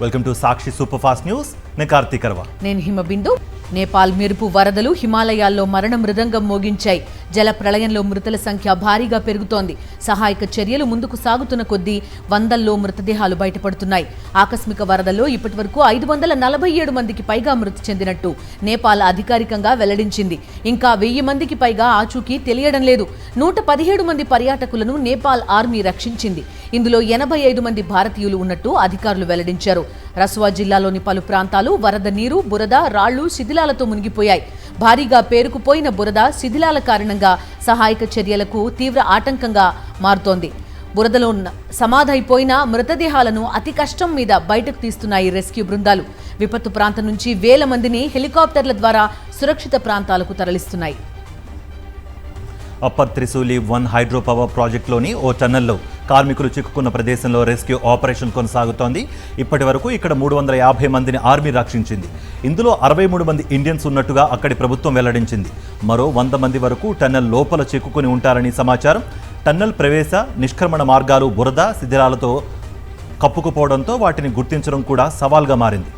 Welcome to Sakshi super fast news. నేను కార్తీక్ కర్వా. నేను హిమబిందు. నేపాల్ మెరుపు వరదలు హిమాలయాల్లో మరణ మృదంగం మోగించాయి. జల ప్రళయంలో మృతుల సంఖ్య భారీగా పెరుగుతోంది. సహాయక చర్యలు ముందుకు సాగుతున్న కొద్దీ వందల్లో మృతదేహాలు బయటపడుతున్నాయి. ఆకస్మిక వరదల్లో ఇప్పటివరకు 547 మందికి పైగా మృతి చెందినట్టు నేపాల్ అధికారికంగా వెల్లడించింది. ఇంకా 1000 మందికి పైగా ఆచూకీ తెలియడం లేదు. 117 మంది పర్యాటకులను నేపాల్ ఆర్మీ రక్షించింది. ఇందులో 85 మంది భారతీయులు ఉన్నట్టు అధికారులు వెల్లడించారు. రసువా జిల్లాలోని పలు ప్రాంతాలు వరద నీరు, బురద, రాళ్లు, శిథిలాలతో మునిగిపోయాయి. భారీగా పేరుకుపోయిన బురద, శిథిలాల కారణంగా సహాయక చర్యలకు తీవ్ర ఆటంకంగా మారుతోంది. బురదలో సమాధైపోయిన మృతదేహాలను అతి కష్టం మీద బయటకు తీస్తున్నాయి రెస్క్యూ బృందాలు. విపత్తు ప్రాంతం నుంచి వేల మందిని హెలికాప్టర్ల ద్వారా సురక్షిత ప్రాంతాలకు తరలిస్తున్నాయి. అప్పర్ త్రిశూలి 1 హైడ్రో పవర్ ప్రాజెక్టులోని ఓ టన్నెల్లో కార్మికులు చిక్కుకున్న ప్రదేశంలో రెస్క్యూ ఆపరేషన్ కొనసాగుతోంది. ఇప్పటి వరకు ఇక్కడ 350 మందిని ఆర్మీ రక్షించింది. ఇందులో 63 మంది ఇండియన్స్ ఉన్నట్టుగా అక్కడి ప్రభుత్వం వెల్లడించింది. మరో 100 మంది వరకు టన్నెల్ లోపల చిక్కుకుని ఉంటారని సమాచారం. టన్నెల్ ప్రవేశ, నిష్క్రమణ మార్గాలు బురద, శిథిలాలతో కప్పుకుపోవడంతో వాటిని గుర్తించడం కూడా సవాల్గా మారింది.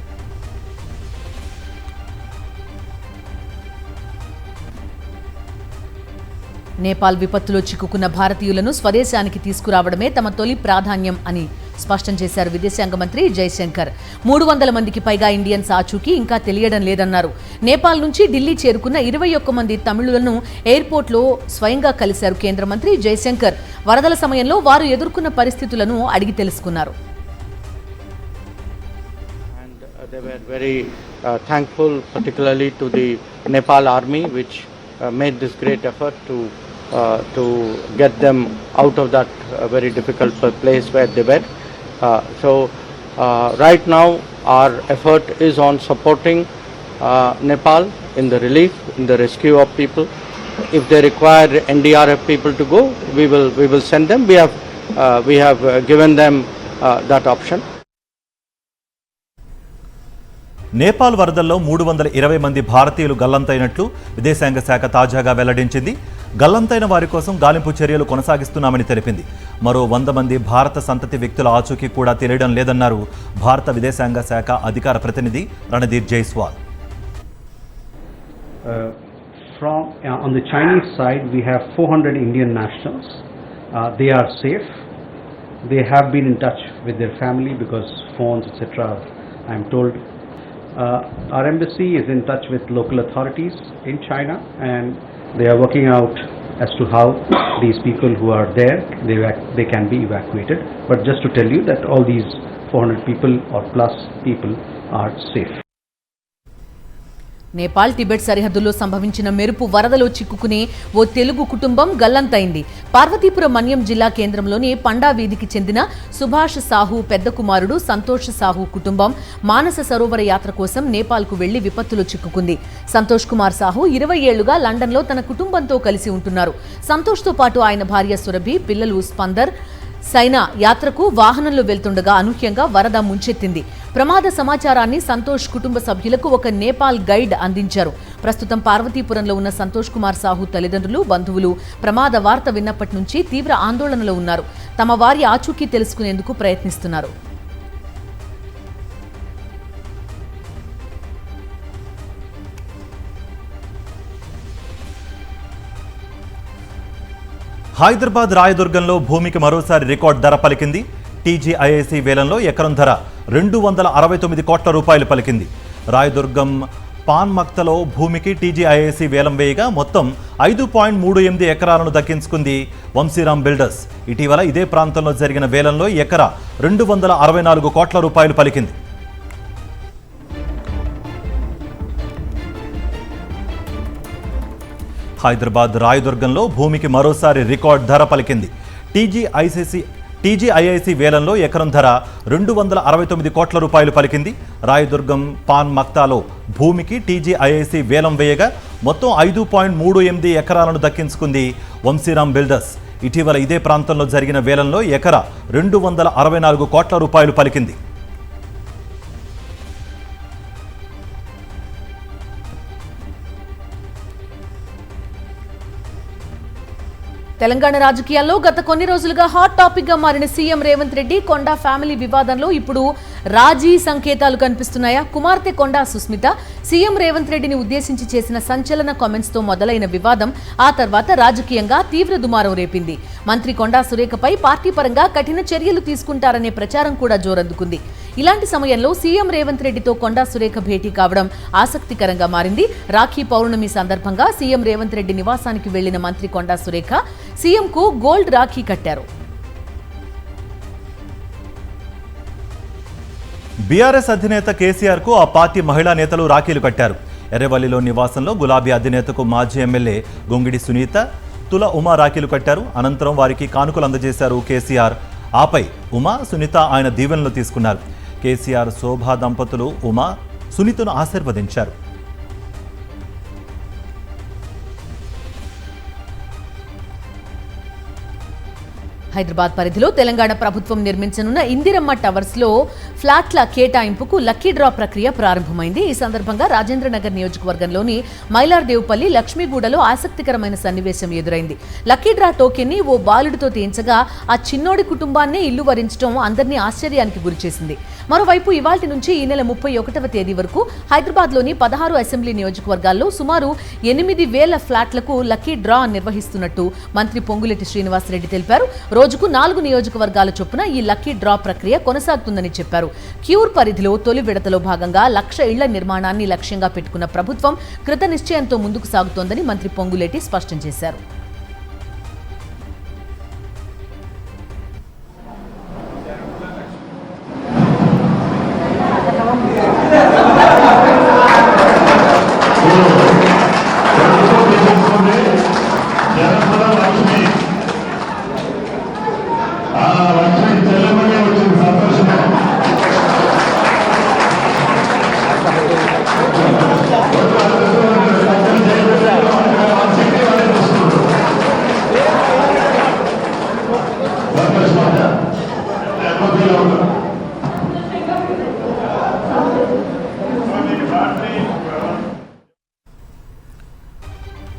నేపాల్ విపత్తులో చిక్కుకున్న భారతీయులను స్వదేశానికి తీసుకురావడమే తమ తొలి ప్రాధాన్యం అని స్పష్టం చేశారు విదేశాంగ మంత్రి జైశంకర్. 300 మందికి పైగా ఇండియన్స్ ఆచూకీ ఇంకా తెలియడం లేదన్నారు. నేపాల్ నుంచి ఢిల్లీ చేరుకున్న 21 మంది తమిళులను ఎయిర్పోర్ట్లో స్వయంగా కలిశారు కేంద్ర మంత్రి జైశంకర్. వరదల సమయంలో వారు ఎదుర్కొన్న పరిస్థితులను అడిగి తెలుసుకున్నారు. They were very thankful, particularly to the Nepal army, which made this great effort to get them out of that very difficult place where they were. So right now our effort is on supporting Nepal in the relief, in the rescue of people. If they require NDRF people to go, we will send them. We have given them that option. Nepal వరదల్లో 320 మంది భారతీయులు గల్లంతైనట్లు విదేశాంగ శాఖ తాజాగా వెల్లడించింది. గల్లంతైన వారి కోసం గాలింపు చర్యలు కొనసాగిస్తున్నామని తెలిపింది. మరో 100 మంది భారత సంతతి వ్యక్తుల ఆచూకీ కూడా తెలియడం లేదన్నారు భారత విదేశాంగ శాఖ అధికార ప్రతినిధి Randhir Jaiswal. On the Chinese side, we have 400 Indian nationals. They are safe. They have been in touch with their family because phones, etc. I am told. Our embassy is in touch with local authorities in China, and they are working out as to how these people who are there, they can be evacuated. But just to tell you that all these 400 people or plus people are safe. Nepal Tibet సరిహద్దుల్లో సంభవించిన మెరుపు వరదలో చిక్కుకునే ఓ తెలుగు కుటుంబం గల్లంతైంది. పార్వతీపురం మన్యం జిల్లా కేంద్రంలోని పండా వీధికి చెందిన సుభాష్ సాహు పెద్ద కుమారుడు సంతోష్ సాహు కుటుంబం మానస సరోవర యాత్ర కోసం నేపాల్కు వెళ్లి విపత్తులో చిక్కుకుంది. సంతోష్ కుమార్ సాహు 20 ఏళ్లుగా లండన్లో తన కుటుంబంతో కలిసి ఉంటున్నారు. సంతోష్తో పాటు ఆయన భార్య సురభి, పిల్లలు స్పందర్, సైనా యాత్రకు వాహనంలో వెళ్తుండగా అనూహ్యంగా వరద ముంచెత్తింది. ప్రమాద సమాచారాన్ని సంతోష్ కుటుంబ సభ్యులకు ఒక నేపాల్ గైడ్ అందించారు. ప్రస్తుతం పార్వతీపురంలో ఉన్న సంతోష్ కుమార్ సాహు తల్లిదండ్రులు, బంధువులు ప్రమాద వార్త విన్నప్పటి నుంచి తీవ్ర ఆందోళనలో ఉన్నారు. తమ వారి ఆచూకీ తెలుసుకునేందుకు ప్రయత్నిస్తున్నారు. హైదరాబాద్ రాయదుర్గంలో భూమికి మరోసారి రికార్డ్ ధర పలికింది. టీజీఐఐసీ వేలంలో ఎకరం ధర 269 కోట్ల రూపాయలు పలికింది. రాయదుర్గం పాన్ మక్తలో భూమికి టీజీఐఐసీ వేలం వేయగా మొత్తం 5.38 ఎకరాలను దక్కించుకుంది వంశీరామ్ బిల్డర్స్. ఇటీవల ఇదే ప్రాంతంలో జరిగిన వేలంలో ఎకరా 264 కోట్ల రూపాయలు పలికింది. హైదరాబాద్ రాయదుర్గంలో భూమికి మరోసారి రికార్డ్ ధర పలికింది. టీజీఐఐసీ వేలంలో ఎకరం ధర 269 కోట్ల రూపాయలు పలికింది. రాయదుర్గం పాన్ మక్తాలో భూమికి టీజీఐఐసీ వేలం వేయగా మొత్తం 5.38 ఎకరాలను దక్కించుకుంది వంశీరామ్ బిల్డర్స్. ఇటీవల ఇదే ప్రాంతంలో జరిగిన వేలంలో ఎకరా 264 కోట్ల రూపాయలు పలికింది. తెలంగాణ రాజకీయాల్లో గత కొన్ని రోజులుగా హాట్ టాపిక్ గా మారిన సీఎం రేవంత్ రెడ్డి కొండా ఫ్యామిలీ వివాదంలో ఇప్పుడు రాజీ సంకేతాలు కనిపిస్తున్నాయా? కుమార్తె కొండా సుస్మిత సీఎం రేవంత్ రెడ్డిని ఉద్దేశించి చేసిన సంచలన కామెంట్స్ తో మొదలైన వివాదం ఆ తర్వాత రాజకీయంగా తీవ్ర దుమారం రేపింది. మంత్రి కొండా సురేఖపై పార్టీ పరంగా కఠిన చర్యలు తీసుకుంటారనే ప్రచారం కూడా జోరందుకుంది. ఇలాంటి సమయంలో సీఎం రేవంత్ రెడ్డితో కొండా సురేఖ భేటీ కావడం ఆసక్తికరంగా మారింది. రాఖీ పౌర్ణమి సందర్భంగా సీఎం రేవంత్ రెడ్డి నివాసానికి వెళ్లిన మంత్రి కొండా సురేఖ సీఎంకు గోల్డ్ రాఖీ కట్టారు. బీఆర్ఎస్ అధినేత కేసీఆర్ కు ఆ పార్టీ మహిళా నేతలు రాఖీలు కట్టారు. ఎర్రవల్లిలో నివాసంలో గులాబీ అధినేతకు మాజీ ఎమ్మెల్యే గొంగిడి సునీత, తుల ఉమా రాఖీలు కట్టారు. అనంతరం వారికి కానుకలు అందజేశారు కేసీఆర్. ఆపై ఉమా, సునీత ఆయన దీవెనలు తీసుకున్నారు. కేసీఆర్, శోభా దంపతులు ఉమా, సునీతను ఆశీర్వదించారు. హైదరాబాద్ పరిధిలో తెలంగాణ ప్రభుత్వం నిర్మించనున్న ఇందిరమ్మ టవర్స్ లో ఫ్లాట్ల కేటాయింపుకు లక్కీ డ్రా ప్రక్రియ ప్రారంభమైంది. ఈ సందర్భంగా రాజేంద్రనగర్ నియోజకవర్గంలోని మైలార్దేవుపల్లి, లక్ష్మీగూడలో ఆసక్తికరమైన సన్నివేశం ఎదురైంది. లక్కీ డ్రా టోకెన్ ని ఓ బాలుడితో తీయించగా ఆ చిన్నోడి కుటుంబాన్నే ఇల్లు వరించడం అందరినీ ఆశ్చర్యానికి గురిచేసింది. మరోవైపు ఇవాల్టి నుంచి ఈ నెల 31వ తేదీ వరకు హైదరాబాద్లోని 16 అసెంబ్లీ నియోజకవర్గాల్లో సుమారు 8,000 ఫ్లాట్లకు లక్కీ డ్రా నిర్వహిస్తున్నట్టు మంత్రి పొంగులేటి శ్రీనివాసరెడ్డి తెలిపారు. రోజుకు 4 నియోజకవర్గాల చొప్పున ఈ లక్కీ డ్రా ప్రక్రియ కొనసాగుతుందని చెప్పారు. క్యూర్ పరిధిలో తొలి విడతలో భాగంగా 1,00,000 ఇళ్ల నిర్మాణాన్ని లక్ష్యంగా పెట్టుకున్న ప్రభుత్వం కృత నిశ్చయంతో ముందుకు సాగుతోందని మంత్రి పొంగులేటి స్పష్టం చేశారు.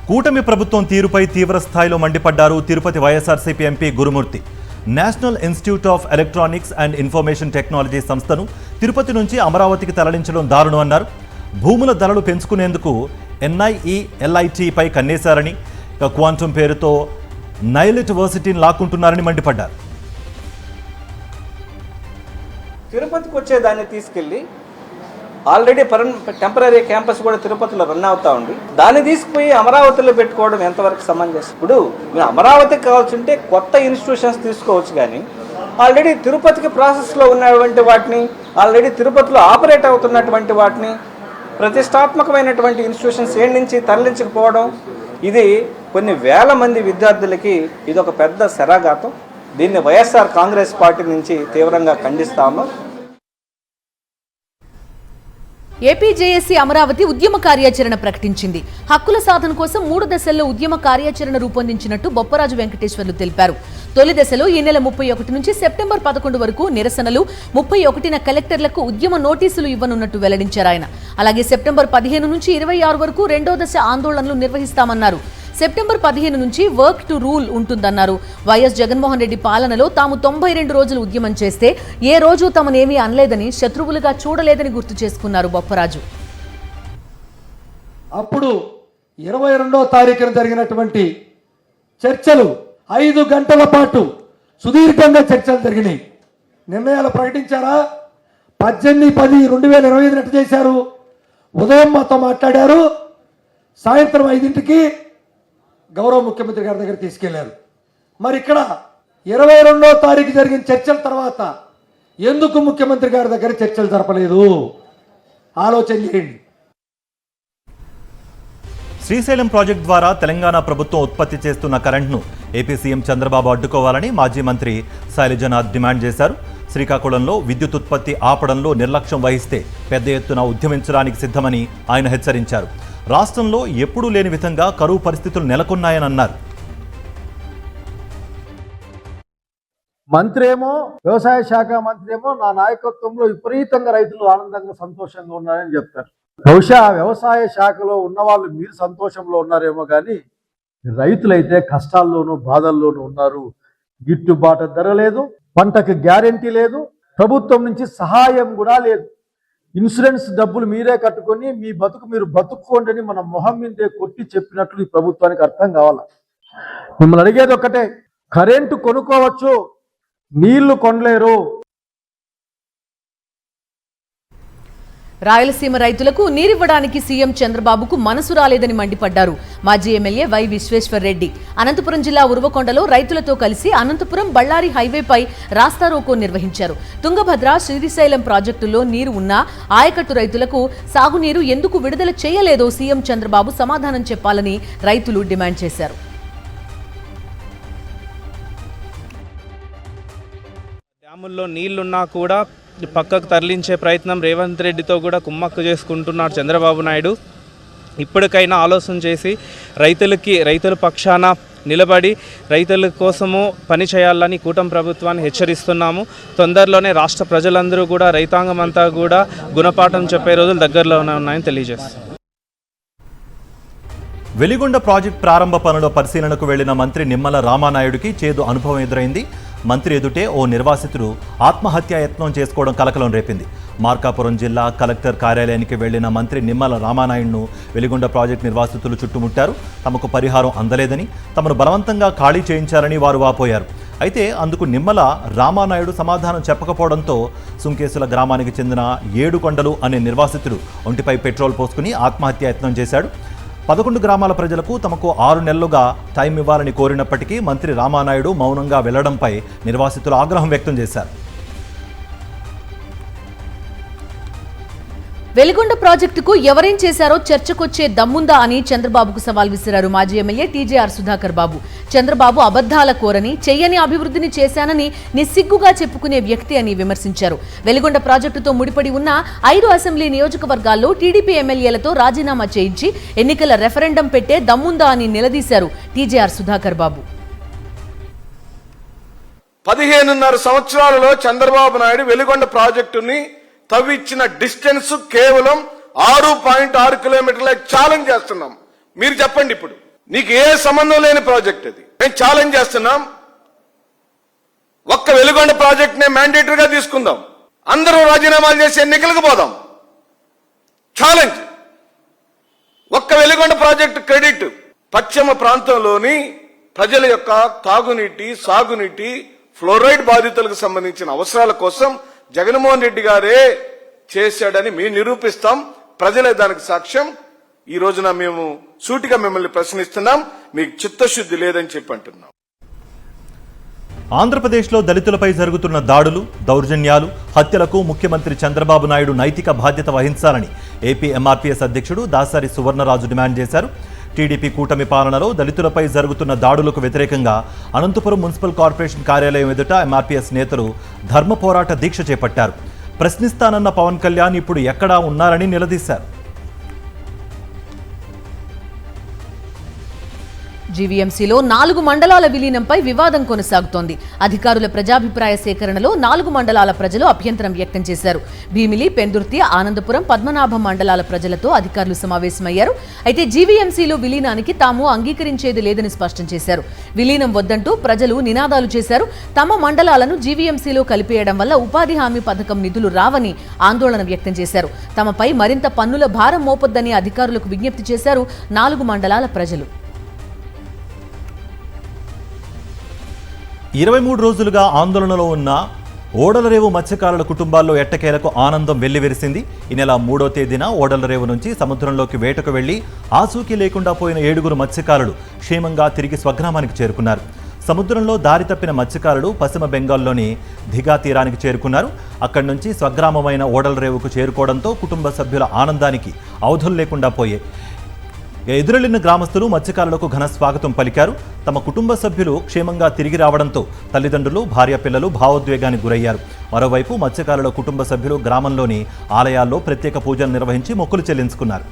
కూటమి ప్రభుత్వం తీరుపై తీవ్ర స్థాయిలో మండిపడ్డారు Tirupati YSRCP MP Gurumurthy. National institute of electronics and information technology సంస్థను తిరుపతి నుంచి అమరావతికి తరలించడం దారుణం అన్నారు. భూముల ధరలు పెంచుకునేందుకు NIE-LIT పై కన్నేశారని, క్వాంటమ్ పేరుతో నైలిట్ వర్సిటీని లాక్కుంటున్నారని మండిపడ్డారు. తిరుపతికి వచ్చేదాన్ని తీసుకెళ్ళి ఆల్రెడీ టెంపరీ క్యాంపస్ కూడా తిరుపతిలో రన్ అవుతా ఉంది, దాన్ని తీసుకుపోయి అమరావతిలో పెట్టుకోవడం ఎంతవరకు సమంజసం? ఇప్పుడు మీరు అమరావతికి కావాల్సి ఉంటే కొత్త ఇన్స్టిట్యూషన్స్ తీసుకోవచ్చు, కానీ ఆల్రెడీ తిరుపతికి ప్రాసెస్లో ఉన్నటువంటి వాటిని, ఆల్రెడీ తిరుపతిలో ఆపరేట్ అవుతున్నటువంటి వాటిని, ప్రతిష్టాత్మకమైనటువంటి ఇన్స్టిట్యూషన్స్ ఏం నుంచి తరలించకపోవడం, ఇది కొన్ని వేల మంది విద్యార్థులకి ఇది ఒక పెద్ద శరాఘాతం. దీన్ని వైఎస్ఆర్ కాంగ్రెస్ పార్టీ నుంచి తీవ్రంగా ఖండిస్తాము. ఏపీ జేఏసీ అమరావతి ఉద్యమ కార్యాచరణ ప్రకటించింది. హక్కుల సాధన కోసం 3 దశల్లో ఉద్యమ కార్యాచరణ రూపొందించినట్టు బొప్పరాజు వెంకటేశ్వర్లు తెలిపారు. తొలి దశలో ఈ నెల 31 నుంచి సెప్టెంబర్ 11 వరకు నిరసనలు, 31న కలెక్టర్లకు ఉద్యమ నోటీసులు ఇవ్వనున్నట్టు వెల్లడించారు ఆయన. అలాగే సెప్టెంబర్ 15 నుంచి 26 వరకు రెండో దశ ఆందోళనలు నిర్వహిస్తామన్నారు. సెప్టెంబర్ 15 నుంచి వర్క్ టు రూల్ ఉంటుందన్నారు. వైఎస్ జగన్మోహన్ రెడ్డి పాలనలో తాము 92 రోజులు ఉద్యమం చేస్తే ఏ రోజు తమనేమీ అనలేదని, శత్రువులుగా చూడలేదని గుర్తు చేసుకున్నారు బొప్పరాజు. అప్పుడు 22వ తారీఖున జరిగినటువంటి చర్చలు 5 గంటల పాటు సుదీర్ఘంగా చర్చలు జరిగినాయి. నిర్ణయాలు ప్రకటించారా? 18/10/2025 ఎట్టు చేశారు? ఉదయం మాతో మాట్లాడారు, సాయంత్రం 5ంటికి గౌరవ ముఖ్యమంత్రి గారి దగ్గర తీసుకెళ్లారు. మరి ఇక్కడ 22వ తారీఖు జరిగిన చర్చల తర్వాత ఎందుకు ముఖ్యమంత్రి గారి దగ్గర చర్చలు జరపలేదు? ఆలోచన చేయండి. శ్రీశైలం ప్రాజెక్టు ద్వారా తెలంగాణ ప్రభుత్వం ఉత్పత్తి చేస్తున్న కరెంట్ను ఏపీ సీఎం చంద్రబాబు అడ్డుకోవాలని మాజీ మంత్రి శైలజనాథ్ డిమాండ్ చేశారు. శ్రీకాకుళంలో విద్యుత్ ఉత్పత్తి ఆపడంలో నిర్లక్ష్యం వహిస్తే పెద్ద ఎత్తున ఉద్యమించడానికి సిద్ధమని ఆయన హెచ్చరించారు. రాష్ట్రంలో ఎప్పుడూ లేని విధంగా కరువు పరిస్థితులు నెలకొన్నాయని అన్నారు. మంత్రి ఏమో, వ్యవసాయ శాఖ మంత్రి ఏమో నా నాయకత్వంలో విపరీతంగా రైతులు ఆనందంగా సంతోషంగా ఉన్నారని చెప్తారు. బహుశా వ్యవసాయ శాఖలో ఉన్న వాళ్ళు మీరు సంతోషంలో ఉన్నారేమో, కానీ రైతులైతే కష్టాల్లోనూ బాధల్లోనూ ఉన్నారు. గిట్టుబాటు ధర లేదు, పంటకు గ్యారెంటీ లేదు, ప్రభుత్వం నుంచి సహాయం కూడా లేదు. ఇన్సూరెన్స్ డబ్బులు మీరే కట్టుకొని మీ బతుకు మీరు బతుక్కోండి అని మన మొహం మీదే కొట్టి చెప్పినట్లు ఈ ప్రభుత్వానికి అర్థం కావాలా. మిమ్మల్ని అడిగేది ఒక్కటే, కరెంటు కొనుక్కోవచ్చు, నీళ్లు కొనలేరు. రాయలసీమ రైతులకు నీరివ్వడానికి సీఎం చంద్రబాబుకు మనసు రాలేదని మండిపడ్డారు మాజీ ఎమ్మెల్యే వై విశ్వేశ్వర్ రెడ్డి. అనంతపురం జిల్లా ఉరవకొండలో రైతులతో కలిసి అనంతపురం బళ్ళారి హైవేపై రాస్తారోకో నిర్వహించారు. తుంగభద్ర శ్రీశైలం ప్రాజెక్టుల్లో నీరు ఉన్నా ఆయకట్టు రైతులకు సాగునీరు ఎందుకు విడుదల చేయలేదో సీఎం చంద్రబాబు సమాధానం చెప్పాలని రైతులు డిమాండ్ చేశారు. డ్యాముల్లో నీళ్లున్నా కూడా పక్కకు తరలించే ప్రయత్నం రేవంత్ రెడ్డితో కూడా కుమ్మక్కు చేసుకుంటున్నాడు చంద్రబాబు నాయుడు. ఇప్పటికైనా ఆలోచన చేసి రైతుల పక్షాన నిలబడి రైతుల కోసము పని చేయాలని కూటమి ప్రభుత్వాన్ని హెచ్చరిస్తున్నాము. తొందరలోనే రాష్ట్ర ప్రజలందరూ కూడా రైతాంగం అంతా కూడా గుణపాఠం చెప్పే రోజులు దగ్గరలోనే ఉన్నాయని తెలియజేస్తారు. వెలిగొండ ప్రాజెక్టు ప్రారంభ పనుల పరిశీలనకు వెళ్లిన మంత్రి నిమ్మల రామానాయుడుకి చేదు అనుభవం ఎదురైంది. మంత్రి ఎదుటే ఓ నిర్వాసితుడు ఆత్మహత్యా యత్నం చేసుకోవడం కలకలం రేపింది. మార్కాపురం జిల్లా కలెక్టర్ కార్యాలయానికి వెళ్లిన మంత్రి నిమ్మల రామానాయుడును వెలిగొండ ప్రాజెక్టు నిర్వాసితులు చుట్టుముట్టారు. తమకు పరిహారం అందలేదని, తమను బలవంతంగా ఖాళీ చేయించారని వారు వాపోయారు. అయితే అందుకు నిమ్మల రామానాయుడు సమాధానం చెప్పకపోవడంతో సుంకేసుల గ్రామానికి చెందిన ఏడుకొండలు అనే నిర్వాసితుడు ఒంటిపై పెట్రోల్ పోసుకుని ఆత్మహత్యా యత్నం చేశాడు. 11 గ్రామాల ప్రజలకు తమకు 6 నెలలుగా టైం ఇవ్వాలని కోరినప్పటికీ మంత్రి రామానాయుడు మౌనంగా వెళ్లడంపై నిర్వాసితులు ఆగ్రహం వ్యక్తం చేశారు. వెలిగొండ ప్రాజెక్టుకు ఎవరేం చేశారో చర్చకొచ్చే దమ్ముందా అని చంద్రబాబుకు సవాల్ విసిరారు మాజీ ఎమ్మెల్యే టీజేఆర్ సుధాకర్ బాబు. చంద్రబాబు అబద్ధాల కోరని, చెయ్యని అభివృద్ధిని చేశానని నిస్సిగ్గుగా చెప్పుకునే వ్యక్తి అని విమర్శించారు. వెలిగొండ ప్రాజెక్టుతో ముడిపడి ఉన్న 5 అసెంబ్లీ నియోజకవర్గాల్లో టీడీపీ ఎమ్మెల్యేలతో రాజీనామా చేయించి ఎన్నికల రెఫరెండం పెట్టే దమ్ముందా అని నిలదీశారు టీజేఆర్ సుధాకర్ బాబు. 15.5 సంవత్సరాలలో చంద్రబాబు నాయుడు వెలిగొండ ప్రాజెక్టుని తవ్విచ్చిన డిస్టెన్స్ కేవలం 6.6 కిలోమీటర్ల ఛాలెంజ్ చేస్తున్నాం. మీరు చెప్పండి, ఇప్పుడు నీకు ఏ సంబంధం లేని ప్రాజెక్ట్ అది, మేము ఛాలెంజ్ చేస్తున్నాం. ఒక్క వెలిగొండ ప్రాజెక్ట్ నే మ్యాండేటరీగా తీసుకుందాం, అందరూ రాజీనామాలు చేసి ఎన్నికలకు పోదాం. ఛాలెంజ్. ఒక్క వెలిగొండ ప్రాజెక్టు క్రెడిట్ పశ్చిమ ప్రాంతంలోని ప్రజల యొక్క తాగునీటి, సాగునీటి, ఫ్లోరైడ్ బాధితులకు సంబంధించిన అవసరాల కోసం జగన్మోహన్ రెడ్డి గారే చేశాడని మేము నిరూపిస్తాం. ప్రజలే దానికి సాక్ష్యం. ఈ రోజున మేము సూటిగా మిమ్మల్ని ప్రశ్నిస్తున్నాం, మీకు చిత్తశుద్ధి లేదని చెప్పి అంటున్నాం. ఆంధ్రప్రదేశ్లో దళితులపై జరుగుతున్న దాడులు, దౌర్జన్యాలు, హత్యలకు ముఖ్యమంత్రి చంద్రబాబు నాయుడు నైతిక బాధ్యత వహించాలని ఏపీ ఎంఆర్పీఎస్ అధ్యక్షుడు దాసరి సువర్ణరాజు డిమాండ్ చేశారు. టీడీపీ కూటమి పాలనలో దళితులపై జరుగుతున్న దాడులకు వ్యతిరేకంగా అనంతపురం మున్సిపల్ కార్పొరేషన్ కార్యాలయం ఎదుట ఎంఆర్పీఎస్ నేతలు ధర్మ పోరాట దీక్ష చేపట్టారు. ప్రశ్నిస్తానన్న పవన్ కళ్యాణ్ ఇప్పుడు ఎక్కడా ఉన్నారని నిలదీశారు. జీవీఎంసీలో 4 మండలాల విలీనంపై వివాదం కొనసాగుతోంది. అధికారుల ప్రజాభిప్రాయ సేకరణలో 4 మండలాల ప్రజలు అభ్యంతరం వ్యక్తం చేశారు. భీమిలి, పెందుర్తి, ఆనందపురం, పద్మనాభం మండలాల ప్రజలతో అధికారులు సమావేశమయ్యారు. అయితే జీవీఎంసీలో విలీనానికి తాము అంగీకరించేది లేదని స్పష్టం చేశారు. విలీనం వద్దంటూ ప్రజలు నినాదాలు చేశారు. తమ మండలాలను జీవీఎంసీలో కలిపేయడం వల్ల ఉపాధి హామీ పథకం నిధులు రావని ఆందోళన వ్యక్తం చేశారు. తమపై మరింత పన్నుల భారం మోపొద్దని అధికారులకు విజ్ఞప్తి చేశారు 4 మండలాల ప్రజలు. 23 రోజులుగా ఆందోళనలో ఉన్న ఓడలరేవు మత్స్యకారుల కుటుంబాల్లో ఎట్టకేలకు ఆనందం వెల్లివిరిసింది. ఈ నెల 3వ తేదీన ఓడలరేవు నుంచి సముద్రంలోకి వేటకు వెళ్లి ఆచూకీ లేకుండా పోయిన 7 మత్స్యకారులు క్షేమంగా తిరిగి స్వగ్రామానికి చేరుకున్నారు. సముద్రంలో దారి తప్పిన మత్స్యకారులు పశ్చిమ బెంగాల్లోని దిఘా తీరానికి చేరుకున్నారు. అక్కడి నుంచి స్వగ్రామమైన ఓడలరేవుకు చేరుకోవడంతో కుటుంబ సభ్యుల ఆనందానికి అవధులు లేకుండా పోయాయి. ఎదురెళ్లిన గ్రామస్తులు మత్స్యకారులకు ఘన స్వాగతం పలికారు. తమ కుటుంబ సభ్యులు క్షేమంగా తిరిగి రావడంతో తల్లిదండ్రులు, భార్య పిల్లలు భావోద్వేగానికి గురయ్యారు. మరోవైపు మత్స్యకారుల కుటుంబ సభ్యులు గ్రామంలోని ఆలయాల్లో ప్రత్యేక పూజలు నిర్వహించి మొక్కులు చెల్లించుకున్నారు.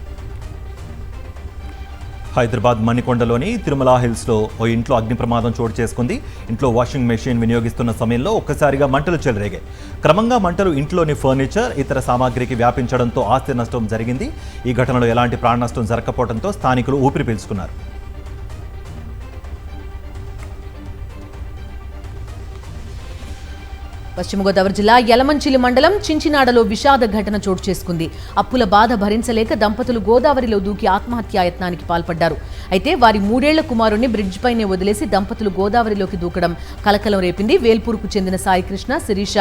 హైదరాబాద్ మణికొండలోని తిరుమల హిల్స్లో ఓ ఇంట్లో అగ్ని ప్రమాదం చోటు చేసుకుంది. ఇంట్లో వాషింగ్ మెషిన్ వినియోగిస్తున్న సమయంలో ఒక్కసారిగా మంటలు చెలరేగాయి. క్రమంగా మంటలు ఇంట్లోని ఫర్నిచర్, ఇతర సామాగ్రికి వ్యాపించడంతో ఆస్తి నష్టం జరిగింది. ఈ ఘటనలో ఎలాంటి ప్రాణ నష్టం జరగకపోవడంతో స్థానికులు ఊపిరి పీల్చుకున్నారు. పశ్చిమ గోదావరి జిల్లా యలమంచిలి మండలం చించినాడలో విషాద ఘటన చోటు చేసుకుంది. అప్పుల బాధ భరించలేక దంపతులు గోదావరిలో దూకి ఆత్మహత్యాయత్నానికి పాల్పడ్డారు. అయితే వారి 3 ఏళ్ల కుమారుణ్ణి బ్రిడ్జ్ పైనే వదిలేసి దంపతులు గోదావరిలోకి దూకడం కలకలం రేపింది. వేల్పూర్కు చెందిన సాయికృష్ణ, శిరీష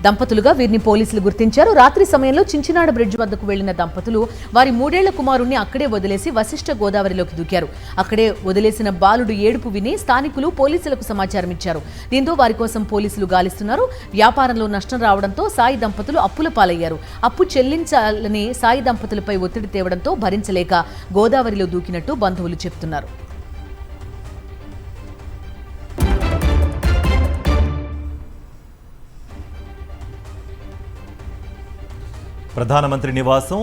దంపతులుగా వీరిని పోలీసులు గుర్తించారు. రాత్రి సమయంలో చించినాడ బ్రిడ్జ్ వద్దకు వెళ్లిన దంపతులు వారి 3 ఏళ్ల కుమారుణ్ణి అక్కడే వదిలేసి వశిష్ఠ గోదావరిలోకి దూకారు. అక్కడే వదిలేసిన బాలుడు ఏడుపు విని స్థానికులు పోలీసులకు సమాచారం ఇచ్చారు. దీంతో వారి కోసం పోలీసులు గాలిస్తున్నారు. వ్యాపారంలో నష్టం రావడంతో సాయి దంపతులు అప్పుల పాలయ్యారు. అప్పు చెల్లించాలని సాయి దంపతులపై ఒత్తిడి తేవడంతో భరించలేక గోదావరిలో దూకినట్టు బంధువులు చెబుతున్నారు. ప్రధానమంత్రి నివాసం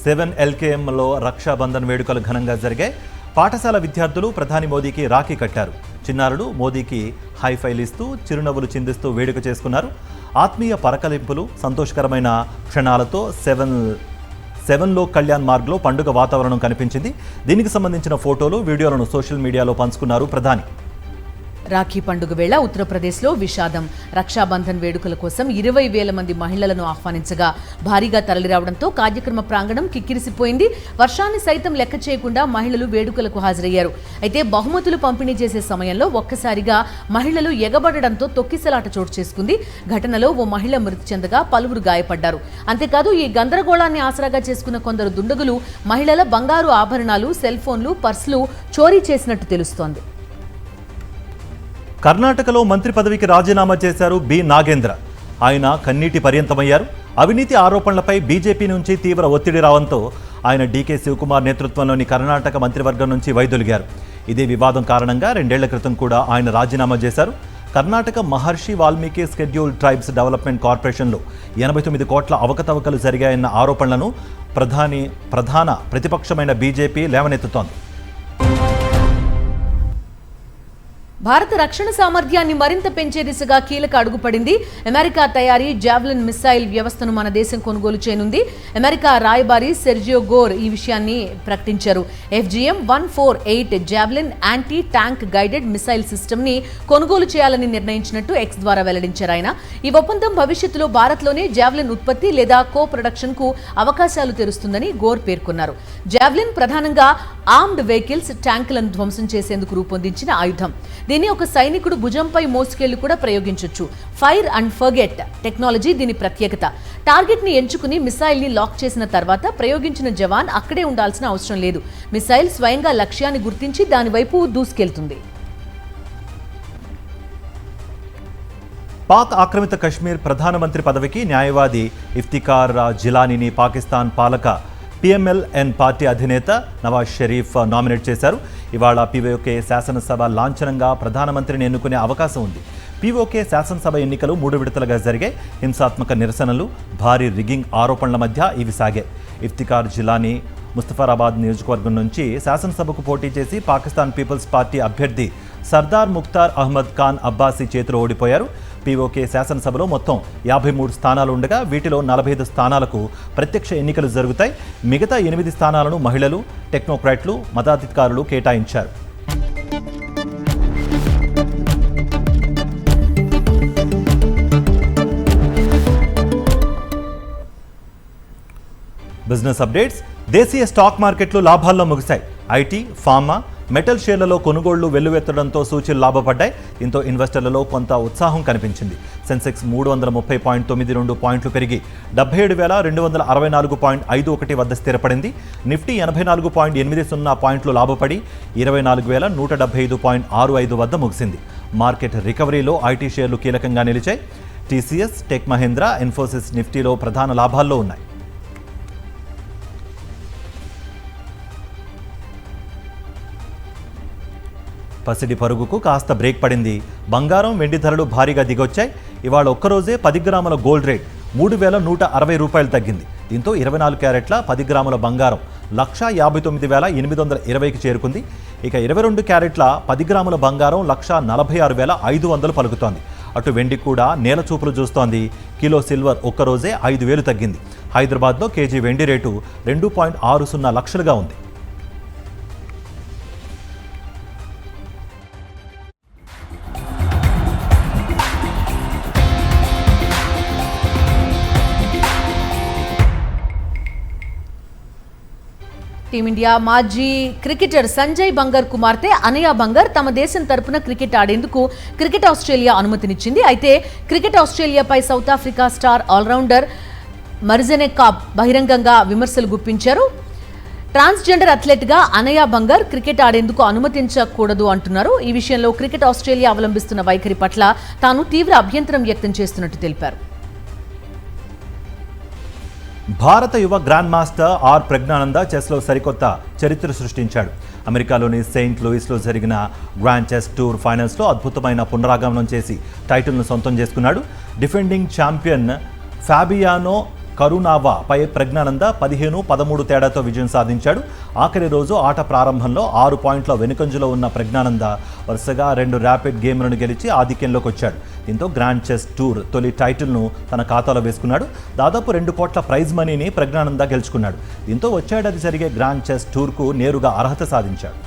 7 LKMలో రక్షాబంధన్ వేడుకలు ఘనంగా జరిగాయి. పాఠశాల విద్యార్థులు ప్రధాని మోదీకి రాఖీ కట్టారు. చిన్నారులు మోదీకి హైఫైలు ఇస్తూ చిరునవ్వులు చిందిస్తూ వేడుక చేసుకున్నారు. ఆత్మీయ పరకలింపులు, సంతోషకరమైన క్షణాలతో 7లో కళ్యాణ్ మార్గ్లో పండుగ వాతావరణం కనిపించింది. దీనికి సంబంధించిన ఫోటోలు, వీడియోలను సోషల్ మీడియాలో పంచుకున్నారు ప్రధాని. రాఖీ పండుగ వేళ ఉత్తరప్రదేశ్లో విషాదం. రక్షాబంధన్ వేడుకల కోసం 20,000 మంది మహిళలను ఆహ్వానించగా భారీగా తరలిరావడంతో కార్యక్రమ ప్రాంగణం కిక్కిరిసిపోయింది. వర్షాన్ని సైతం లెక్క చేయకుండా మహిళలు వేడుకలకు హాజరయ్యారు. అయితే బహుమతులు పంపిణీ చేసే సమయంలో ఒక్కసారిగా మహిళలు ఎగబడడంతో తొక్కిసలాట చోటు చేసుకుంది. ఘటనలో ఓ మహిళ మృతి చెందగా పలువురు గాయపడ్డారు. అంతేకాదు ఈ గందరగోళాన్ని ఆసరాగా చేసుకున్న కొందరు దుండగులు మహిళల బంగారు ఆభరణాలు, సెల్ ఫోన్లు, పర్సులు చోరీ చేసినట్టు తెలుస్తోంది. కర్ణాటకలో మంత్రి పదవికి రాజీనామా చేశారు బి నాగేంద్ర. ఆయన కన్నీటి పర్యంతమయ్యారు. అవినీతి ఆరోపణలపై బీజేపీ నుంచి తీవ్ర ఒత్తిడి రావడంతో ఆయన డీకే శివకుమార్ నేతృత్వంలోని కర్ణాటక మంత్రివర్గం నుంచి వైదొలిగారు. ఇదే వివాదం కారణంగా 2 ఏళ్ల క్రితం కూడా ఆయన రాజీనామా చేశారు. కర్ణాటక మహర్షి వాల్మీకి షెడ్యూల్ ట్రైబ్స్ డెవలప్మెంట్ కార్పొరేషన్లో 89 కోట్ల అవకతవకలు జరిగాయన్న ఆరోపణలను ప్రధాన ప్రతిపక్షమైన బీజేపీ లేవనెత్తుతోంది. భారత రక్షణ సామర్థ్యాన్ని మరింత పెంచే దిశగా కీలక అడుగుపడింది. అమెరికా తయారీ జావ్లిన్ మిసైల్ వ్యవస్థను మన దేశం కొనుగోలు చేయనుంది. అమెరికా రాయబారి సెర్జియో గోర్ ఈ విషయాన్ని ప్రకటించారు. FGM-148 javelin anti tank guided missile సిస్టమ్ని కొనుగోలు చేయాలని నిర్ణయించినట్టు ఎక్స్ ద్వారా వెల్లడించారు ఆయన. ఈ ఒప్పందం భవిష్యత్తులో భారత్లోనే జావ్లిన్ ఉత్పత్తి లేదా కో ప్రొడక్షన్కు అవకాశాలు తెరుస్తుందని గోర్ పేర్కొన్నారు. జావ్లిన్ ప్రధానంగా ఆర్మ్డ్ వెహికల్స్, ట్యాంకులను ధ్వంసం చేసేందుకు రూపొందించిన ఆయుధం. దీన్ని ఒక సైనికుడు భుజంపై మోసుకెళ్లి కూడా ప్రయోగించొచ్చు. ఫైర్ అండ్ ఫర్గెట్ టెక్నాలజీ దీని ప్రత్యేకత. టార్గెట్ ని ఎంచుకుని మిసైల్ ని లాక్ చేసిన తర్వాత ప్రయోగించిన జవాన్ అక్కడే ఉండాల్సిన అవసరం లేదు. మిసైల్ స్వయంగా లక్ష్యాన్ని గుర్తించి దాని వైపు దూసుకెళ్తుంది. పాక్ ఆక్రమిత కశ్మీర్ ప్రధానమంత్రి పదవికి న్యాయవాది ఇఫ్తికార్ జిలానీని పాకిస్తాన్ పాలక PMLN పార్టీ అధినేత నవాజ్ షరీఫ్ నామినేట్ చేశారు. ఇవాళ POK శాసనసభ లాంఛనంగా ప్రధానమంత్రిని ఎన్నుకునే అవకాశం ఉంది. POK శాసనసభ ఎన్నికలు 3 విడతలుగా జరిగాయి. హింసాత్మక నిరసనలు, భారీ రిగ్గింగ్ ఆరోపణల మధ్య ఇవి సాగాయి. ఇఫ్తికార్ జిలానీ ముస్తఫరాబాద్ నియోజకవర్గం నుంచి శాసనసభకు పోటీ చేసి పాకిస్తాన్ పీపుల్స్ పార్టీ అభ్యర్థి సర్దార్ ముఖ్తార్ అహ్మద్ ఖాన్ అబ్బాసీ చేతిలో ఓడిపోయారు. POK శాసనసభలో మొత్తం 53 స్థానాలు ఉండగా వీటిలో 45 స్థానాలకు ప్రత్యక్ష ఎన్నికలు జరుగుతాయి. మిగతా 8 స్థానాలను మహిళలు, టెక్నోక్రాట్లు, మతాధికారులు కేటాయించారు. Business updates. దేశీయ స్టాక్ మార్కెట్లు లాభాల్లో ముగిశాయి. ఐటీ, ఫార్మా, మెటల్ షేర్లలో కొనుగోళ్లు వెల్లువెత్తడంతో సూచీలు లాభపడ్డాయి. దీంతో ఇన్వెస్టర్లలో కొంత ఉత్సాహం కనిపించింది. సెన్సెక్స్ 330.92 పాయింట్లు పెరిగి 77,264.51 వద్ద స్థిరపడింది. నిఫ్టీ 84.80 పాయింట్లు లాభపడి 24,175.65 వద్ద ముగిసింది. మార్కెట్ రికవరీలో ఐటీ షేర్లు కీలకంగా నిలిచాయి. TCS, టెక్ మహీంద్రా, ఇన్ఫోసిస్ నిఫ్టీలో ప్రధాన లాభాల్లో ఉన్నాయి. పసిడి పరుగుకు కాస్త బ్రేక్ పడింది. బంగారం, వెండి ధరలు భారీగా దిగొచ్చాయి. ఇవాళ ఒక్కరోజే 10 గ్రాముల గోల్డ్ రేట్ 3,160 రూపాయలు తగ్గింది. దీంతో 24 క్యారెట్ల 10 గ్రాముల బంగారం 1,59,820కి చేరుకుంది. ఇక 22 క్యారెట్ల 10 గ్రాముల బంగారం 1,46,500 పలుకుతోంది. అటు వెండి కూడా నేల చూపులు చూస్తోంది. కిలో సిల్వర్ ఒక్కరోజే 5,000 తగ్గింది. హైదరాబాద్లో కేజీ వెండి రేటు 2.60 లక్షలుగా ఉంది. టీమిండియా మాజీ క్రికెటర్ సంజయ్ బంగర్ కుమార్తె అనయా బంగర్ తమ దేశం తరపున క్రికెట్ ఆడేందుకు క్రికెట్ ఆస్ట్రేలియా అనుమతినిచ్చింది. అయితే క్రికెట్ ఆస్ట్రేలియాపై South Africa star all rounder Marizanne Kapp బహిరంగంగా విమర్శలు గుప్పించారు. ట్రాన్స్జెండర్ అథ్లెట్గా అనయా బంగర్ క్రికెట్ ఆడేందుకు అనుమతించకూడదు అంటున్నారు. ఈ విషయంలో క్రికెట్ ఆస్ట్రేలియా అవలంబిస్తున్న వైఖరి పట్ల తాను తీవ్ర అభ్యంతరం వ్యక్తం చేస్తున్నట్టు తెలిపారు. భారత యువ గ్రాండ్ మాస్టర్ ఆర్ ప్రజ్ఞానంద చెస్లో సరికొత్త చరిత్ర సృష్టించాడు. అమెరికాలోని సెయింట్ లూయిస్లో జరిగిన గ్రాండ్ చెస్ టూర్ ఫైనల్స్లో అద్భుతమైన పునరాగమనం చేసి టైటిల్ను సొంతం చేసుకున్నాడు. డిఫెండింగ్ ఛాంపియన్ ఫాబియానో కరునావా పై ప్రజ్ఞానంద 15-13 తేడాతో విజయం సాధించాడు. ఆఖరి రోజు ఆట ప్రారంభంలో 6 పాయింట్ల వెనుకంజలో ఉన్న ప్రజ్ఞానంద వరుసగా 2 ర్యాపిడ్ గేమ్లను గెలిచి ఆధిక్యంలోకి వచ్చాడు. దీంతో గ్రాండ్ చెస్ టూర్ తొలి టైటిల్ను తన ఖాతాలో వేసుకున్నాడు. దాదాపు 2 కోట్ల ప్రైజ్ మనీని ప్రజ్ఞానంద గెలుచుకున్నాడు. దీంతో వచ్చేడాది జరిగే గ్రాండ్ చెస్ టూర్కు నేరుగా అర్హత సాధించాడు.